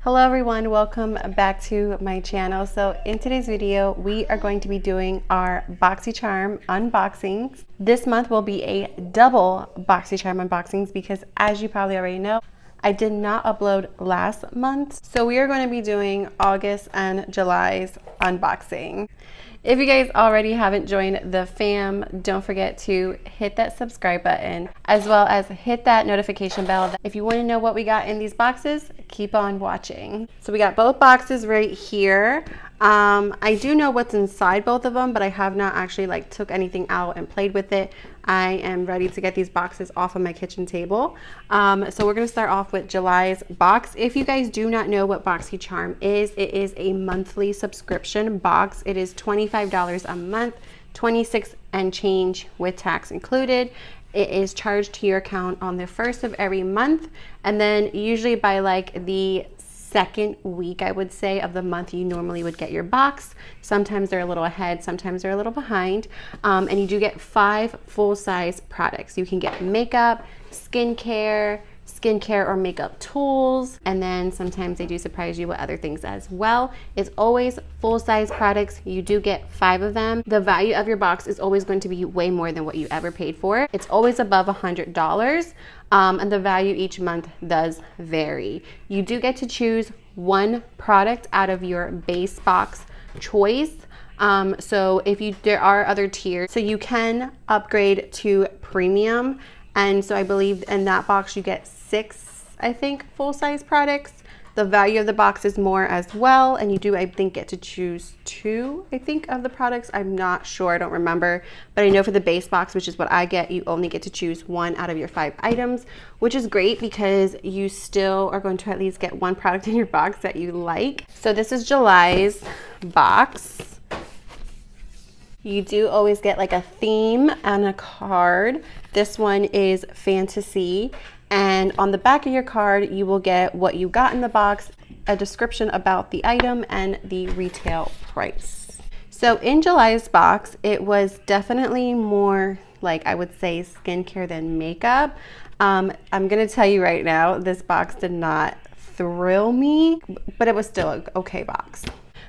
Hello everyone, welcome back to my channel. So in today's video, we are going to be doing our Boxycharm unboxings. This month will be a double Boxycharm unboxings because as you probably already know, I did not upload last month. So we are going to be doing August and July's unboxing. If you guys already haven't joined the fam, don't forget to hit that subscribe button as well as hit that notification bell. If you want to know what we got in these boxes, keep on watching. So we got both boxes right here. I do know what's inside both of them, but I have not actually took anything out and played with it. I am ready to get these boxes off of my kitchen table. So we're gonna start off with July's box. If you guys do not know what Boxycharm is, it is a monthly subscription box. It is $25 a month, 26 and change with tax included. It is charged to your account on the first of every month, and then usually by the second week, I would say, of the month you normally would get your box. Sometimes they're a little ahead, sometimes they're a little behind. And you do get 5 full-size products. You can get makeup, skincare or makeup tools, and then sometimes they do surprise you with other things as well. It's always full-size products. You do get 5 of them. The value of your box is always going to be way more than what you ever paid for. It's always above $100. And the value each month does vary. You do get to choose one product out of your base box choice. So there are other tiers, so you can upgrade to premium. And so I believe in that box you get 6, I think, full-size products. The value of the box is more as well, and you do, I think, get to choose 2, I think, of the products. I'm not sure, I don't remember, but I know for the base box, which is what I get, you only get to choose 1 out of your 5 items, which is great because you still are going to at least get 1 product in your box that you like. So this is July's box. You do always get a theme and a card. This one is fantasy. And on the back of your card, you will get what you got in the box, a description about the item, and the retail price. So in July's box, it was definitely more I would say skincare than makeup. I'm gonna tell you right now, this box did not thrill me, but it was still an okay box.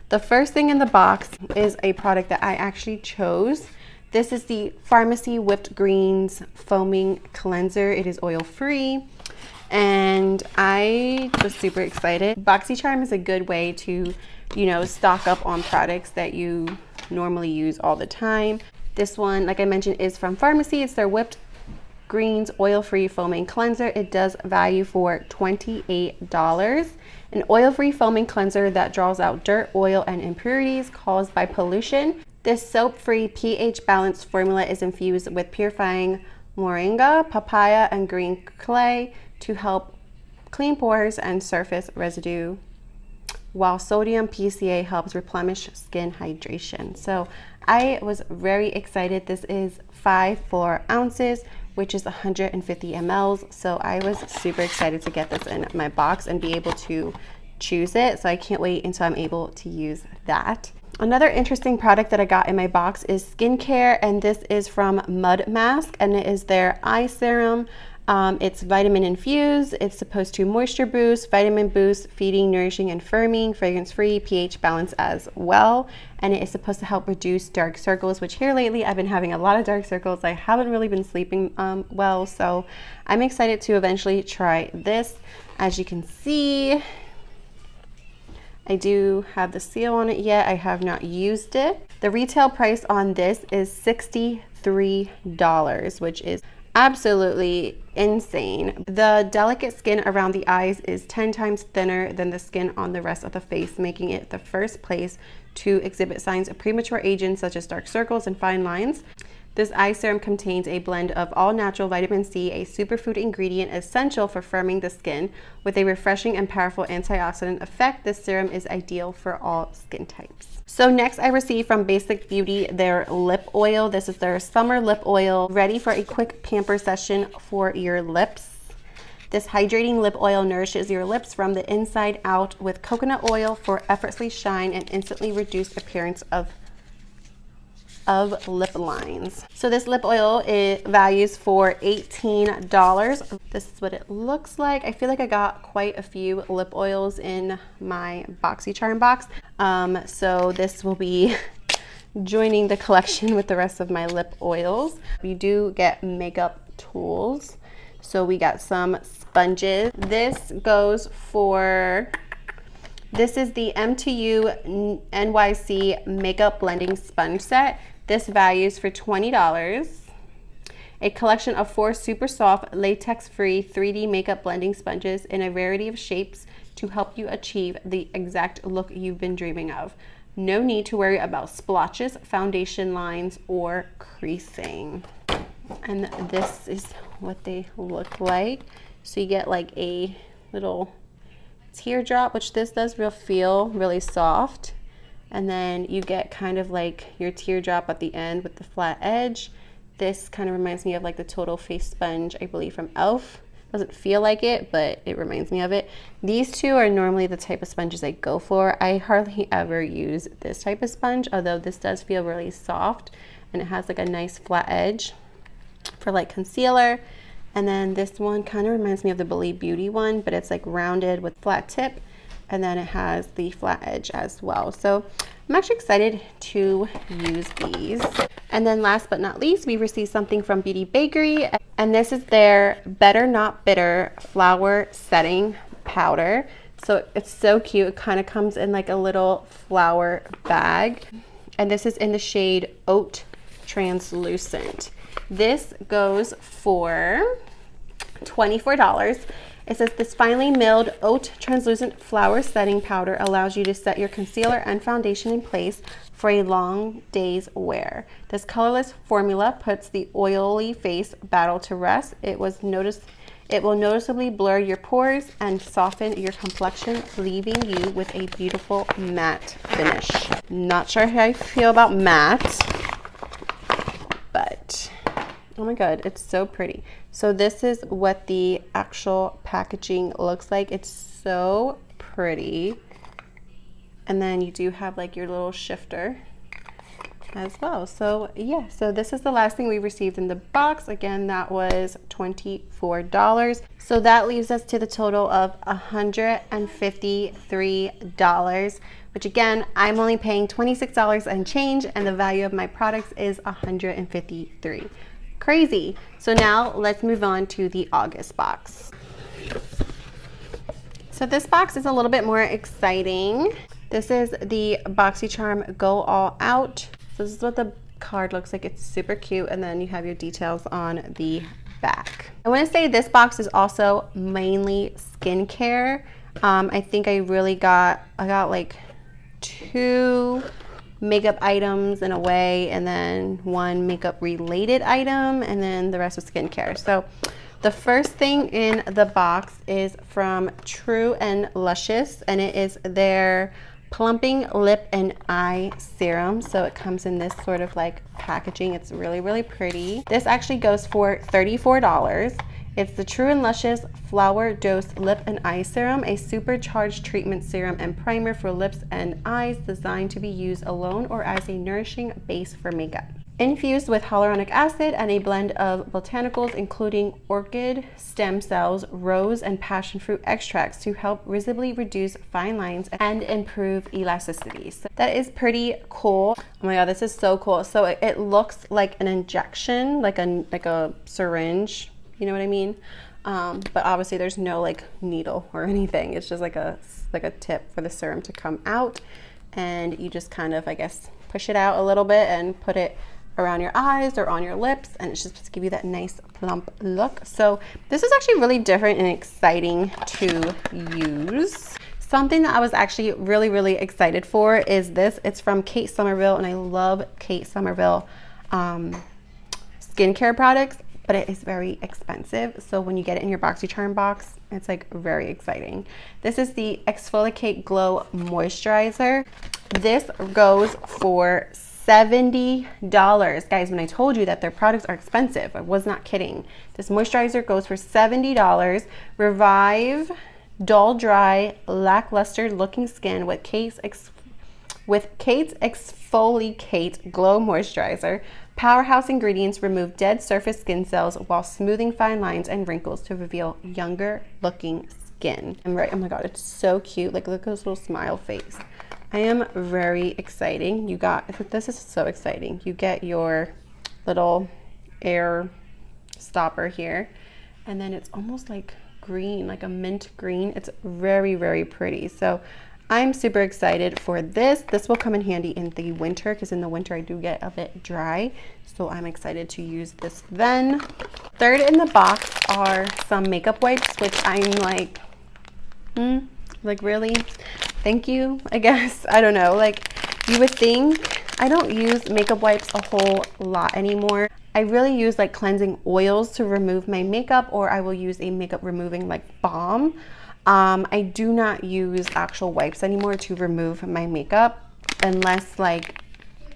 The first thing in the box is a product that I actually chose. This is the Pharmacy Whipped Greens Foaming Cleanser. It is oil-free, and I was super excited. Boxycharm is a good way to, stock up on products that you normally use all the time. This one, like I mentioned, is from Pharmacy. It's their Whipped Greens Oil-Free Foaming Cleanser. It does value for $28. An oil-free foaming cleanser that draws out dirt, oil, and impurities caused by pollution. This soap-free pH-balanced formula is infused with purifying moringa, papaya, and green clay to help clean pores and surface residue, while sodium PCA helps replenish skin hydration. So I was very excited. This is 5 full ounces, which is 150 mLs. So I was super excited to get this in my box and be able to choose it. So I can't wait until I'm able to use that. Another interesting product that I got in my box is skincare, and this is from Mud Mask, and it is their eye serum. It's vitamin infused. It's supposed to moisture boost, vitamin boost, feeding, nourishing, and firming, fragrance-free, pH balance as well. And it is supposed to help reduce dark circles, which here lately I've been having a lot of dark circles. I haven't really been sleeping well, so I'm excited to eventually try this. As you can see, I do have the seal on it yet. I have not used it. The retail price on this is $63, which is absolutely insane. The delicate skin around the eyes is 10 times thinner than the skin on the rest of the face, making it the first place to exhibit signs of premature aging such as dark circles and fine lines. This eye serum contains a blend of all-natural vitamin C, a superfood ingredient essential for firming the skin. With a refreshing and powerful antioxidant effect, this serum is ideal for all skin types. So next I received from Basic Beauty their lip oil. This is their summer lip oil, ready for a quick pamper session for your lips. This hydrating lip oil nourishes your lips from the inside out with coconut oil for effortlessly shine and instantly reduced appearance of of lip lines. So this lip oil, it values for $18. This is what it looks like. I feel like I got quite a few lip oils in my Boxycharm box. So this will be joining the collection with the rest of my lip oils. You do get makeup tools. So we got some sponges. This is the MTU NYC Makeup Blending Sponge Set. This values for $20. A collection of 4 super soft, latex-free 3D makeup blending sponges in a variety of shapes to help you achieve the exact look you've been dreaming of. No need to worry about splotches, foundation lines, or creasing. And this is what they look like. So you get like a little teardrop, which this does feel really soft. And then you get kind of like your teardrop at the end with the flat edge. This kind of reminds me of like the Total Face Sponge, I believe from e.l.f. Doesn't feel like it, but it reminds me of it. These two are normally the type of sponges I go for. I hardly ever use this type of sponge, although this does feel really soft and it has like a nice flat edge for like concealer. And then this one kind of reminds me of the Believe Beauty one, but it's like rounded with flat tip, and then it has the flat edge as well. So I'm actually excited to use these. And then last but not least, we received something from Beauty Bakery, and this is their Better Not Bitter Flower Setting Powder. So it's so cute. It kind of comes in like a little flower bag, and this is in the shade Oat Translucent. This goes for $24. It says this finely milled oat translucent flower setting powder allows you to set your concealer and foundation in place for a long day's wear. This colorless formula puts the oily face battle to rest. It will noticeably blur your pores and soften your complexion, leaving you with a beautiful matte finish. Not sure how I feel about matte, but oh my god, it's so pretty. So this is what the actual packaging looks like. It's so pretty. And then you do have like your little shifter as well. So yeah, so this is the last thing we received in the box. Again, that was $24. So that leaves us to the total of $153, which again, I'm only paying $26 and change, and the value of my products is $153. Crazy. So now let's move on to the August box. So this box is a little bit more exciting. This is the Boxycharm Go All Out. So this is what the card looks like. It's super cute, and then you have your details on the back. I want to say this box is also mainly skincare. I think I got like 2 makeup items in a way, and then 1 makeup related item, and then the rest was skincare. So the first thing in the box is from True and Luscious, and it is their plumping lip and eye serum. So it comes in this sort of like packaging. It's really, really pretty. This actually goes for $34. It's the True and Luscious Flower Dose Lip and Eye Serum, a supercharged treatment serum and primer for lips and eyes designed to be used alone or as a nourishing base for makeup. Infused with hyaluronic acid and a blend of botanicals including orchid stem cells, rose, and passion fruit extracts to help visibly reduce fine lines and improve elasticity. So that is pretty cool. Oh my god, this is so cool. So it looks like an injection, like a syringe. You know what I mean? But obviously there's no like needle or anything. It's just like a tip for the serum to come out, and you just kind of, I guess, push it out a little bit and put it around your eyes or on your lips, and it's just supposed to give you that nice plump look. So this is actually really different and exciting to use. Something that I was actually really, really excited for is this. It's from Kate Somerville, and I love Kate Somerville skincare products, but it is very expensive. So when you get it in your Boxycharm box, it's like very exciting. This is the Exfoliate Glow Moisturizer. This goes for $70. Guys, when I told you that their products are expensive, I was not kidding. This moisturizer goes for $70. Revive dull, dry, lackluster looking skin with With Kate's Exfoliate Glow Moisturizer, powerhouse ingredients remove dead surface skin cells while smoothing fine lines and wrinkles to reveal younger looking skin. I'm right, oh my god, it's so cute. Like, look at this little smile face. I am very exciting. This is so exciting. You get your little air stopper here, and then it's almost like green, like a mint green. It's very, very pretty. So I'm super excited for this. This will come in handy in the winter, because in the winter I do get a bit dry. So I'm excited to use this then. Third in the box are some makeup wipes, which I'm like, really? Thank you, I guess. I don't know. Like, you would think, I don't use makeup wipes a whole lot anymore. I really use like cleansing oils to remove my makeup, or I will use a makeup removing like balm. I do not use actual wipes anymore to remove my makeup unless like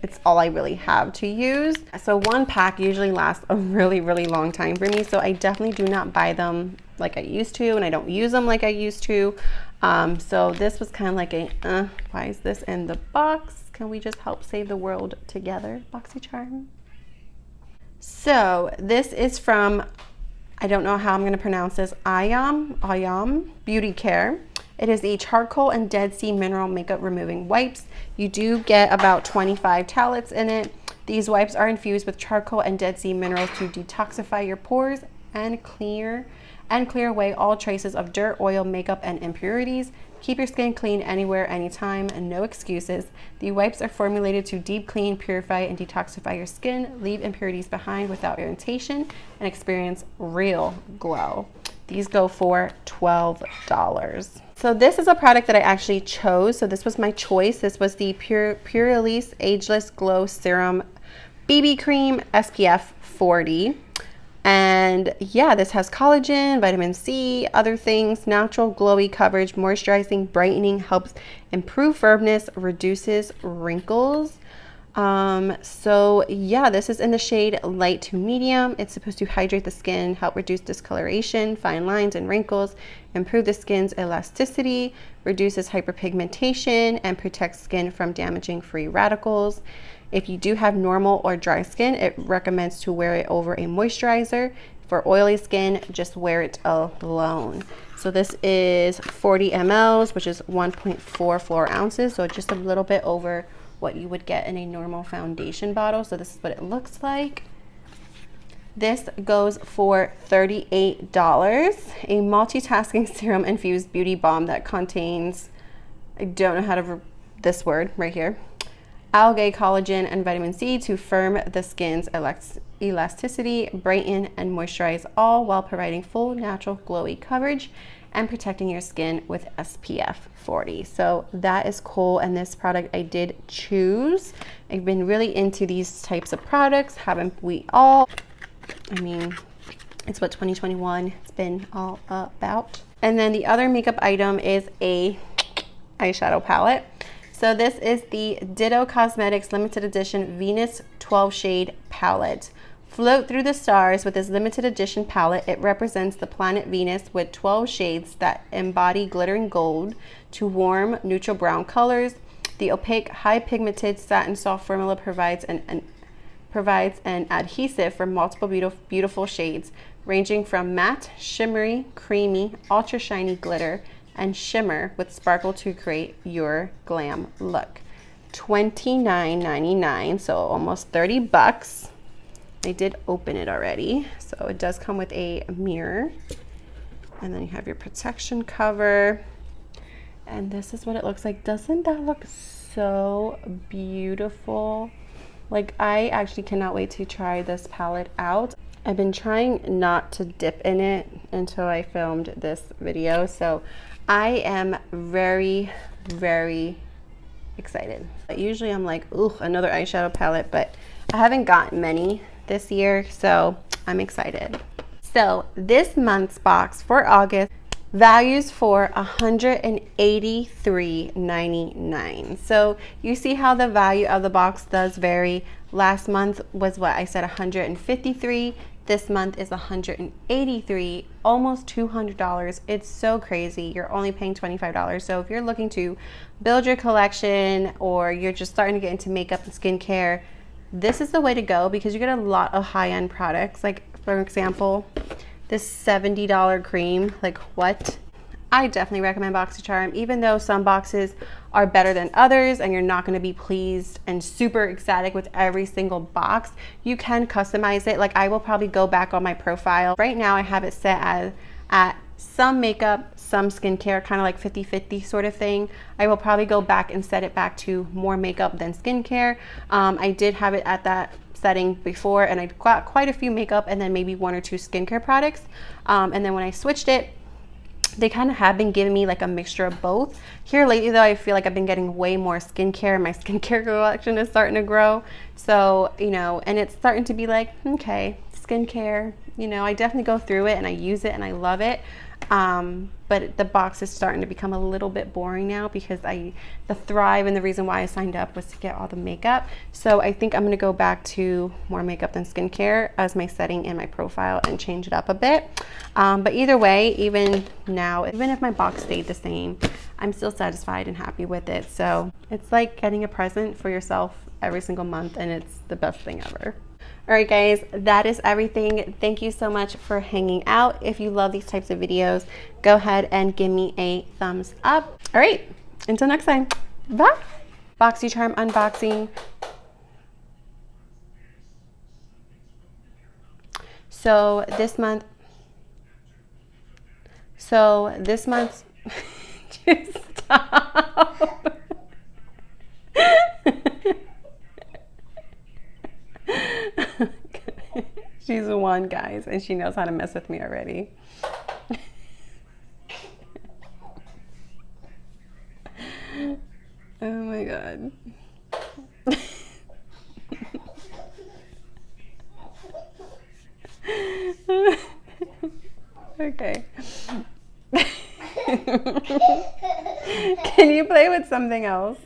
it's all I really have to use. So one pack usually lasts a really, really long time for me. So I definitely do not buy them like I used to, and I don't use them like I used to. So this was kind of like a, why is this in the box? Can we just help save the world together, Boxycharm? So this is from, I don't know how I'm going to pronounce this, Ayam Beauty Care. It is a charcoal and Dead Sea mineral makeup removing wipes. You do get about 25 towelettes in it. These wipes are infused with charcoal and Dead Sea minerals to detoxify your pores and clear away all traces of dirt, oil, makeup, and impurities. Keep your skin clean anywhere, anytime, and no excuses. The wipes are formulated to deep clean, purify, and detoxify your skin, leave impurities behind without irritation, and experience real glow. These go for $12. So this is a product that I actually chose. So this was my choice. This was the Purelisse Ageless Glow Serum BB Cream SPF 40. And yeah, this has collagen, vitamin C, other things, natural glowy coverage, moisturizing, brightening, helps improve firmness, reduces wrinkles. So yeah, this is in the shade light to medium. It's supposed to hydrate the skin, help reduce discoloration, fine lines and wrinkles, improve the skin's elasticity, reduces hyperpigmentation, and protects skin from damaging free radicals. If you do have normal or dry skin, it recommends to wear it over a moisturizer. For oily skin, just wear it alone. So this is 40 mLs, which is 1.44 ounces. So just a little bit over what you would get in a normal foundation bottle. So this is what it looks like. This goes for $38. A multitasking serum infused beauty balm that contains, I don't know how to, this word right here, algae, collagen, and vitamin C to firm the skin's elasticity, brighten, and moisturize, all while providing full natural glowy coverage and protecting your skin with SPF 40. So that is cool, and this product I did choose. I've been really into these types of products, haven't we all? I mean, it's what 2021 it's been all about. And then the other makeup item is a eyeshadow palette. So this is the Ditto Cosmetics limited edition Venus 12 shade palette. Float through the stars with this limited edition palette. It represents the planet Venus with 12 shades that embody glittering gold to warm neutral brown colors. The opaque high pigmented satin soft formula provides an adhesive for multiple beautiful shades, ranging from matte, shimmery, creamy, ultra shiny glitter, and shimmer with sparkle to create your glam look. $29.99, so almost 30 bucks. I did open it already. So it does come with a mirror, and then you have your protection cover, and this is what it looks like. Doesn't that look so beautiful? Like, I actually cannot wait to try this palette out. I've been trying not to dip in it until I filmed this video, so I am very, very excited. Usually I'm like, ooh, another eyeshadow palette, but I haven't gotten many this year, so I'm excited. So this month's box for August values for $183.99. So you see how the value of the box does vary. Last month was what I said, $153. This month is $183, almost $200. It's so crazy. You're only paying $25. So if you're looking to build your collection, or you're just starting to get into makeup and skincare, this is the way to go, because you get a lot of high-end products. Like, for example, this $70 cream. Like, what? I definitely recommend BoxyCharm, even though some boxes are better than others and you're not going to be pleased and super ecstatic with every single box. You can customize it. Like, I will probably go back on my profile. Right now I have it set as at some makeup, some skincare, kind of like 50-50 sort of thing. I will probably go back and set it back to more makeup than skincare. I did have it at that setting before, and I got quite a few makeup and then maybe 1 or 2 skincare products. And then when I switched it, they kind of have been giving me like a mixture of both. Here lately though, I feel like I've been getting way more skincare. My skincare collection is starting to grow. So, you know, and it's starting to be like, okay, skincare, you know, I definitely go through it and I use it and I love it. But the box is starting to become a little bit boring now, because the Thrive and the reason why I signed up was to get all the makeup. So I think I'm going to go back to more makeup than skincare as my setting in my profile and change it up a bit. But either way, even now, even if my box stayed the same, I'm still satisfied and happy with it. So it's like getting a present for yourself every single month, and it's the best thing ever. All right, guys, that is everything. Thank you so much for hanging out. If you love these types of videos, go ahead and give me a thumbs up. All right, until next time, bye. BoxyCharm unboxing. So this month, just stop. She's one, guys, and she knows how to mess with me already. Oh my God. Okay. Can you play with something else?